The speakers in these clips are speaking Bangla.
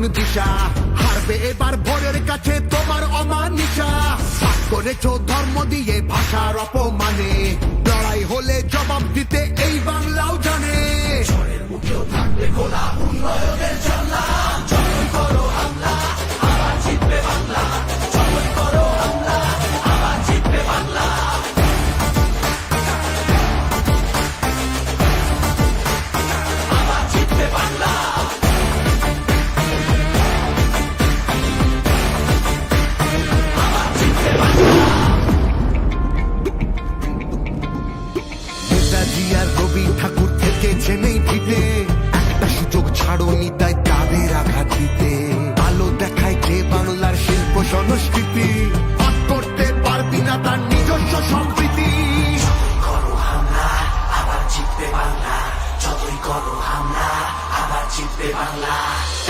নতুন দিশা, হারবে এবার ভোরের কাছে তোমার অমানিসা। ভাগ করেছো ধর্ম দিয়ে ভাষার অপমানে, লড়াই হলে জবাব দিতে এই বাংলাও জানে। ঝড়ের মুখেও থাকবে খোলা উন্নয়নের জানলা, যতই করো হামলা আবার জিতবে বাংলা, যতই করো হামলা আবার জিতবে বাংলা। রবি ঠাকুর থেকেছেন এই ভিটে, একটা সুযোগ ছাড়োনি তাই তাদের আঘাত দিতে। আলো দেখায় যে বাংলার শিল্প সংস্কৃতি, ভাগ করতে পারবি না তার নিজস্ব সম্প্রীতি। করো হামলা আবার জিতবে বাংলা, যতই করো হামলা আবার জিতবে বাংলা।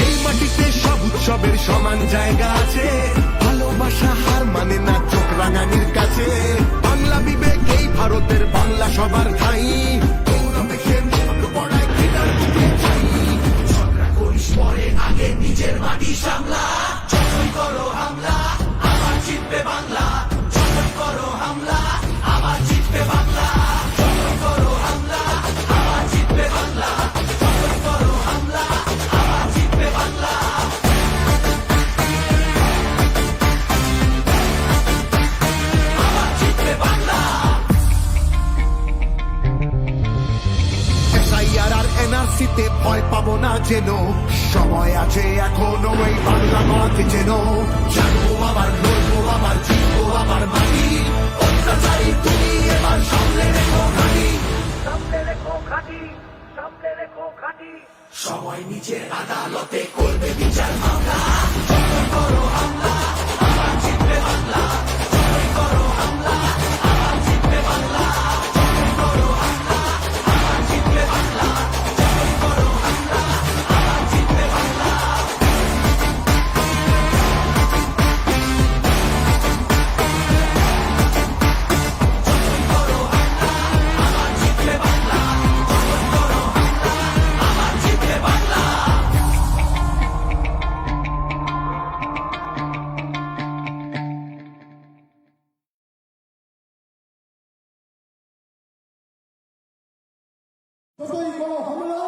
এই মাটিতে সব উৎসবের সমান জায়গা আছে, ভালোবাসা হার মানে না চোখ রাঙানির কাছে। বাংলা বিবেক এই ভারতের বাংলা সবার ঠাই, পরে আগে নিজের মাটি সামলা, যতই করো হামলা আবার জিতবে বাংলা, যতই করো হামলা আবার জিতবে বাংলা, যতই করো হামলা আবার জিতবে বাংলা, যতই করো হামলা আবার জিতবে বাংলা। আবার জিতবে বাংলা। এসআইআর আর এনআরসিতে ভয় পাবো না যেন, সময় আছে এখনো এই বাংলা মাকে যেন। জানবো আবার লড়বো আবার জিতবো আবার মাটি, অত্যাচারী তুমি এবার সামলে রেখো ঘাটি, সামলে রেখো ঘাটি, সামলে রেখো ঘাটি। সময় নিজের আদালতে করবে বিচার মামলা, যতই করো হামলা আবার জিতবে বাংলা, যতই করো হামলা আবার জিতবে বাংলা, যতই করো হামলা আবার জিতবে বাংলা, যতই করো হামলা আবার জিতবে বাংলা। যতই করো হামলা আবার জিতবে বাংলা, যতই করো হামলা আবার জিতবে বাংলা। যতই করো হামলা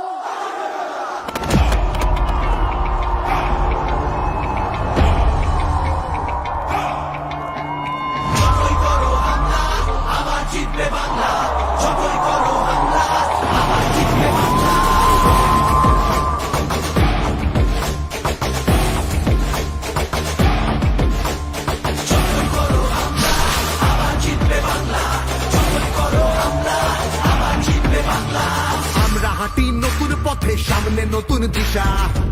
যতই করো হামলা আবার জিতবে বাংলা, যতই করো হামলা আবার জিতবে বাংলা। যতই করো হামলা আবার জিতবে বাংলা, যতই করো হামলা আবার জিতবে বাংলা। আমরা হাঁটি নতুন পথে, সামনে নতুন দিশা,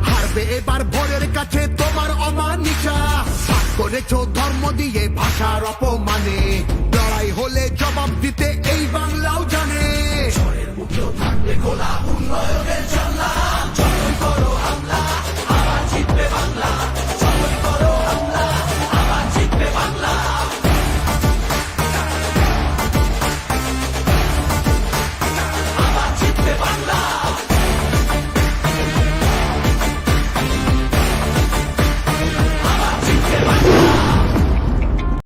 হারবে এবার ভোরের কাছে তোমার অমানিসা। ভাগ করেছো ধর্ম দিয়ে ভাষার অপমানে, লড়াই হলে জবাব দিতে এই বাংলাও জানে। ঝড়ের মুখেও থাকবে খোলা উন্নয়নের জানলা, যতই করো হামলা আবার জিতবে বাংলা, যতই করো হামলা আবার জিতবে বাংলা। আবার জিতবে বাংলা।